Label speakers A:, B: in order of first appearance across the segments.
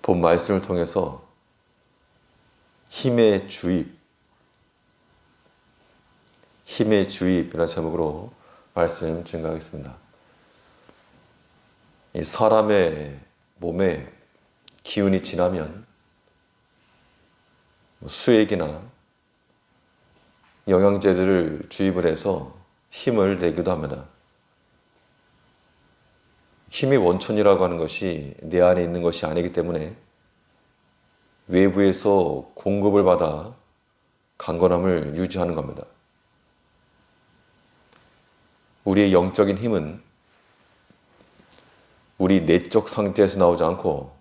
A: 본 말씀을 통해서 힘의 주입이라는 제목으로 말씀 증가하겠습니다. 이 사람의 몸에 기운이 지나면 수액이나 영양제들을 주입을 해서 힘을 내기도 합니다. 힘의 원천이라고 하는 것이 내 안에 있는 것이 아니기 때문에 외부에서 공급을 받아 강건함을 유지하는 겁니다. 우리의 영적인 힘은 우리 내적 상태에서 나오지 않고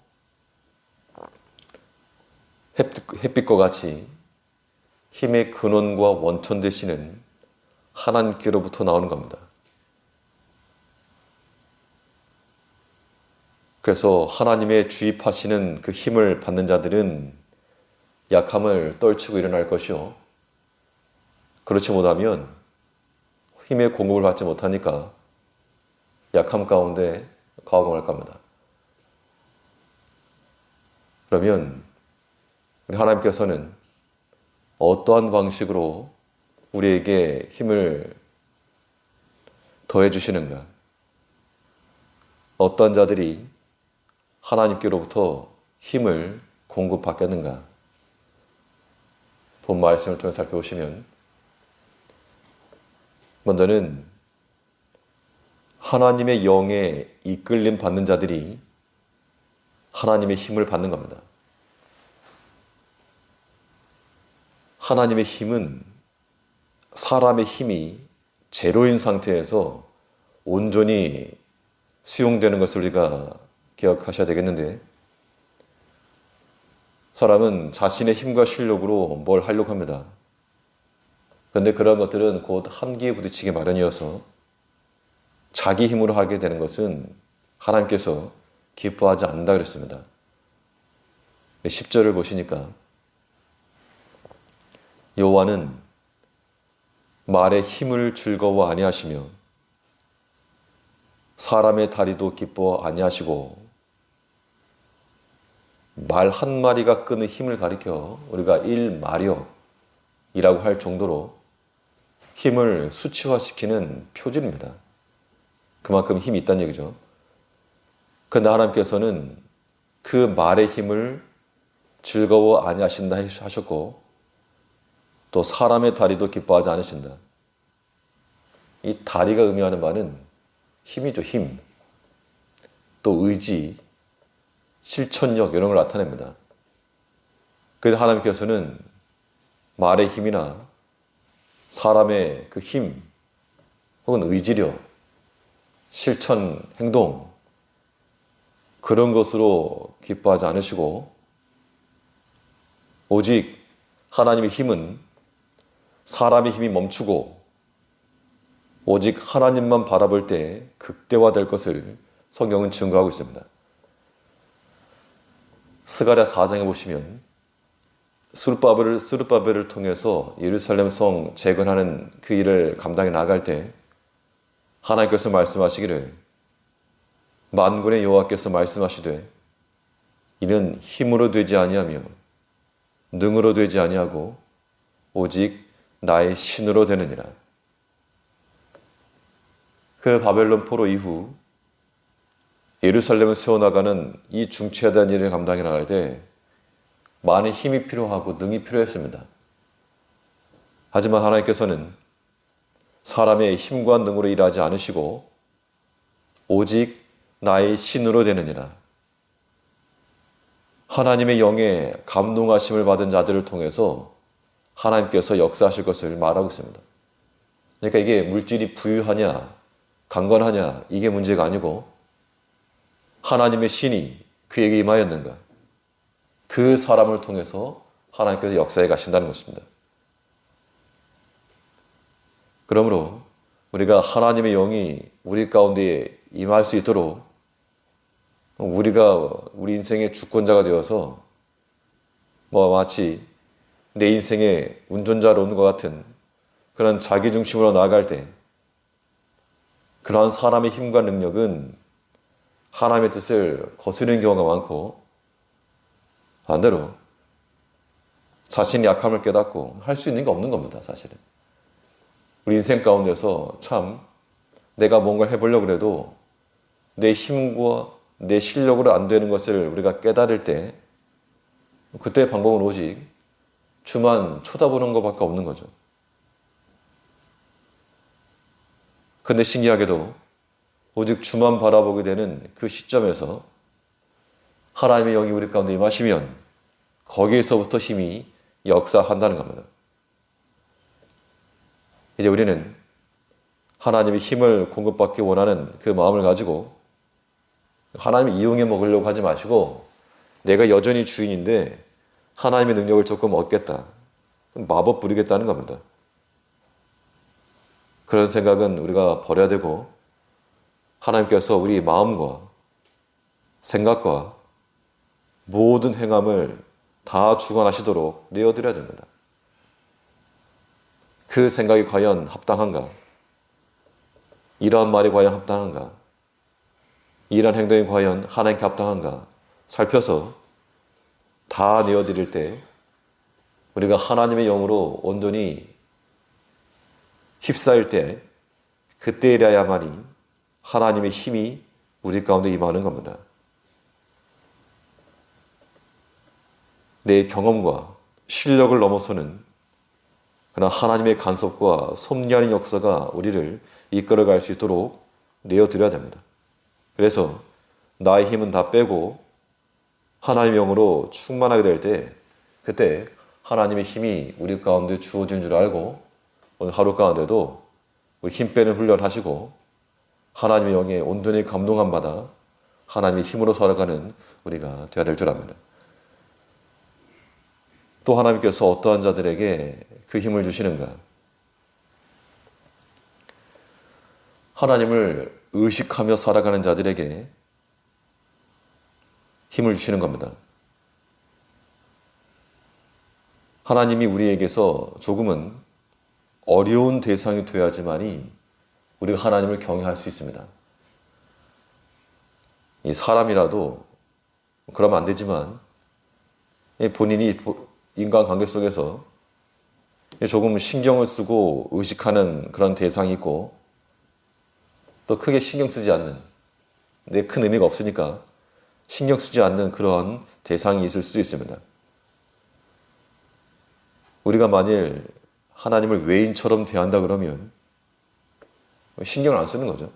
A: 햇빛과 같이 힘의 근원과 원천 되시는 하나님께로부터 나오는 겁니다. 그래서 하나님의 주입하시는 그 힘을 받는 자들은 약함을 떨치고 일어날 것이요, 그렇지 못하면 힘의 공급을 받지 못하니까 약함 가운데 가공할 겁니다. 그러면 우리 하나님께서는 어떠한 방식으로 우리에게 힘을 더해 주시는가? 어떤 자들이 하나님께로부터 힘을 공급받겠는가? 본 말씀을 통해 살펴보시면, 먼저는 하나님의 영에 이끌림 받는 자들이 하나님의 힘을 받는 겁니다. 하나님의 힘은 사람의 힘이 제로인 상태에서 온전히 수용되는 것을 우리가 기억하셔야 되겠는데, 사람은 자신의 힘과 실력으로 뭘 하려고 합니다. 그런데 그런 것들은 곧 한계에 부딪히기 마련이어서 자기 힘으로 하게 되는 것은 하나님께서 기뻐하지 않는다 그랬습니다. 10절을 보시니까 여호와는 말의 힘을 즐거워 아니하시며 사람의 다리도 기뻐 아니하시고, 말 한 마리가 끄는 힘을 가리켜 우리가 일마력이라고 할 정도로 힘을 수치화시키는 표준입니다. 그만큼 힘이 있다는 얘기죠. 그런데 하나님께서는 그 말의 힘을 즐거워 아니하신다 하셨고, 또 사람의 다리도 기뻐하지 않으신다. 이 다리가 의미하는 바는 힘이죠, 힘. 또 의지, 실천력 이런 걸 나타냅니다. 그래서 하나님께서는 말의 힘이나 사람의 그 힘 혹은 의지력, 실천, 행동, 그런 것으로 기뻐하지 않으시고, 오직 하나님의 힘은 사람의 힘이 멈추고 오직 하나님만 바라볼 때 극대화될 것을 성경은 증거하고 있습니다. 스가랴 4장에 보시면 스룹바벨을 통해서 예루살렘 성 재건하는 그 일을 감당해 나갈 때 하나님께서 말씀하시기를, 만군의 여호와께서 말씀하시되 이는 힘으로 되지 아니하며 능으로 되지 아니하고 오직 나의 신으로 되느니라. 그 바벨론 포로 이후 예루살렘을 세워나가는 이 중차대한 일을 감당해 나갈 때 많은 힘이 필요하고 능이 필요했습니다. 하지만 하나님께서는 사람의 힘과 능으로 일하지 않으시고 오직 나의 신으로 되느니라. 하나님의 영에 감동하심을 받은 자들을 통해서 하나님께서 역사하실 것을 말하고 있습니다. 그러니까 이게 물질이 부유하냐 강건하냐 이게 문제가 아니고, 하나님의 신이 그에게 임하였는가, 그 사람을 통해서 하나님께서 역사해 가신다는 것입니다. 그러므로 우리가 하나님의 영이 우리 가운데 임할 수 있도록 우리가 우리 인생의 주권자가 되어서 마치 내 인생의 운전자로 오는 것 같은 그런 자기중심으로 나아갈 때, 그러한 사람의 힘과 능력은 하나님의 뜻을 거스르는 경우가 많고 반대로 자신의 약함을 깨닫고 할 수 있는 게 없는 겁니다, 사실은. 우리 인생 가운데서 참 내가 뭔가를 해보려고 해도 내 힘과 내 실력으로 안 되는 것을 우리가 깨달을 때 그때의 방법은 오직 주만 쳐다보는 것밖에 없는 거죠. 근데 신기하게도 오직 주만 바라보게 되는 그 시점에서 하나님의 영이 우리 가운데 임하시면 거기에서부터 힘이 역사한다는 겁니다. 이제 우리는 하나님의 힘을 공급받기 원하는 그 마음을 가지고 하나님을 이용해 먹으려고 하지 마시고 내가 여전히 주인인데 하나님의 능력을 조금 얻겠다. 마법 부리겠다는 겁니다. 그런 생각은 우리가 버려야 되고 하나님께서 우리 마음과 생각과 모든 행함을 다 주관하시도록 내어드려야 됩니다. 그 생각이 과연 합당한가? 이러한 말이 과연 합당한가? 이러한 행동이 과연 하나님께 합당한가? 살펴서 다 내어드릴 때 우리가 하나님의 영으로 온전히 휩싸일 때 그때이라야만이 하나님의 힘이 우리 가운데 임하는 겁니다. 내 경험과 실력을 넘어서는 그러나 하나님의 간섭과 섭리하는 역사가 우리를 이끌어갈 수 있도록 내어드려야 됩니다. 그래서 나의 힘은 다 빼고 하나님의 영으로 충만하게 될 때 그때 하나님의 힘이 우리 가운데 주어진 줄 알고 오늘 하루 가운데도 우리 힘 빼는 훈련하시고 하나님의 영에 온전히 감동한 바다 하나님의 힘으로 살아가는 우리가 되어야 될 줄 압니다. 또 하나님께서 어떠한 자들에게 그 힘을 주시는가? 하나님을 의식하며 살아가는 자들에게 힘을 주시는 겁니다. 하나님이 우리에게서 조금은 어려운 대상이 되어야지만이 우리가 하나님을 경외할 수 있습니다. 이 사람이라도 그러면 안 되지만 본인이 인간관계 속에서 조금 신경을 쓰고 의식하는 그런 대상이 있고 또 크게 신경 쓰지 않는 내 큰 의미가 없으니까 신경 쓰지 않는 그런 대상이 있을 수도 있습니다. 우리가 만일 하나님을 외인처럼 대한다 그러면 신경을 안 쓰는 거죠.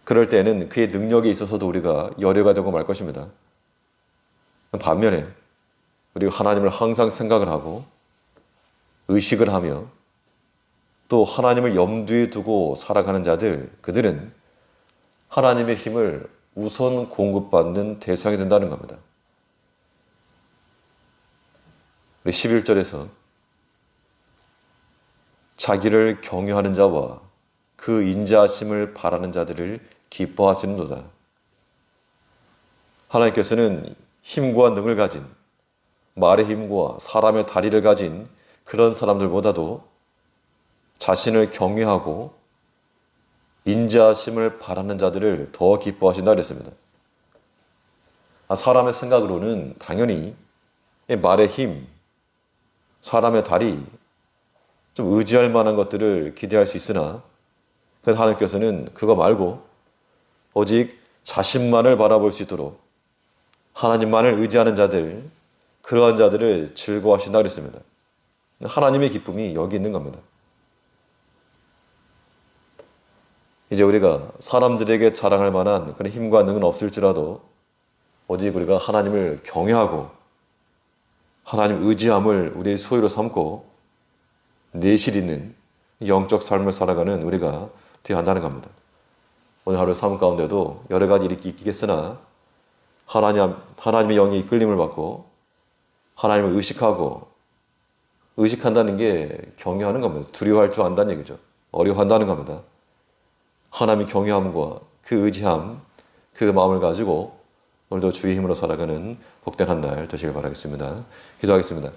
A: 그럴 때는 그의 능력에 있어서도 우리가 열애가 되고 말 것입니다. 반면에 우리가 하나님을 항상 생각을 하고 의식을 하며 또 하나님을 염두에 두고 살아가는 자들, 그들은 하나님의 힘을 우선 공급받는 대상이 된다는 겁니다. 우리 11절에서 자기를 경외하는 자와 그 인자하심을 바라는 자들을 기뻐하시는도다. 하나님께서는 힘과 능을 가진 말의 힘과 사람의 다리를 가진 그런 사람들보다도 자신을 경외하고 인자하심을 바라는 자들을 더 기뻐하신다 그랬습니다. 사람의 생각으로는 당연히 말의 힘, 사람의 다리, 좀 의지할 만한 것들을 기대할 수 있으나 하나님께서는 그거 말고 오직 자신만을 바라볼 수 있도록 하나님만을 의지하는 자들, 그러한 자들을 즐거워하신다 그랬습니다. 하나님의 기쁨이 여기 있는 겁니다. 이제 우리가 사람들에게 자랑할 만한 그런 힘과 능은 없을지라도 오직 우리가 하나님을 경외하고 하나님 의지함을 우리의 소유로 삼고 내실 있는 영적 삶을 살아가는 우리가 되어야 한다는 겁니다. 오늘 하루 삶 가운데도 여러 가지 일이 있겠으나 하나님의 영의 이끌림을 받고 하나님을 의식한다는 게 경외하는 겁니다. 두려워할 줄 안다는 얘기죠. 어려워한다는 겁니다. 하나님의 경외함과 그 의지함, 그 마음을 가지고 오늘도 주의 힘으로 살아가는 복된 한 날 되시길 바라겠습니다. 기도하겠습니다.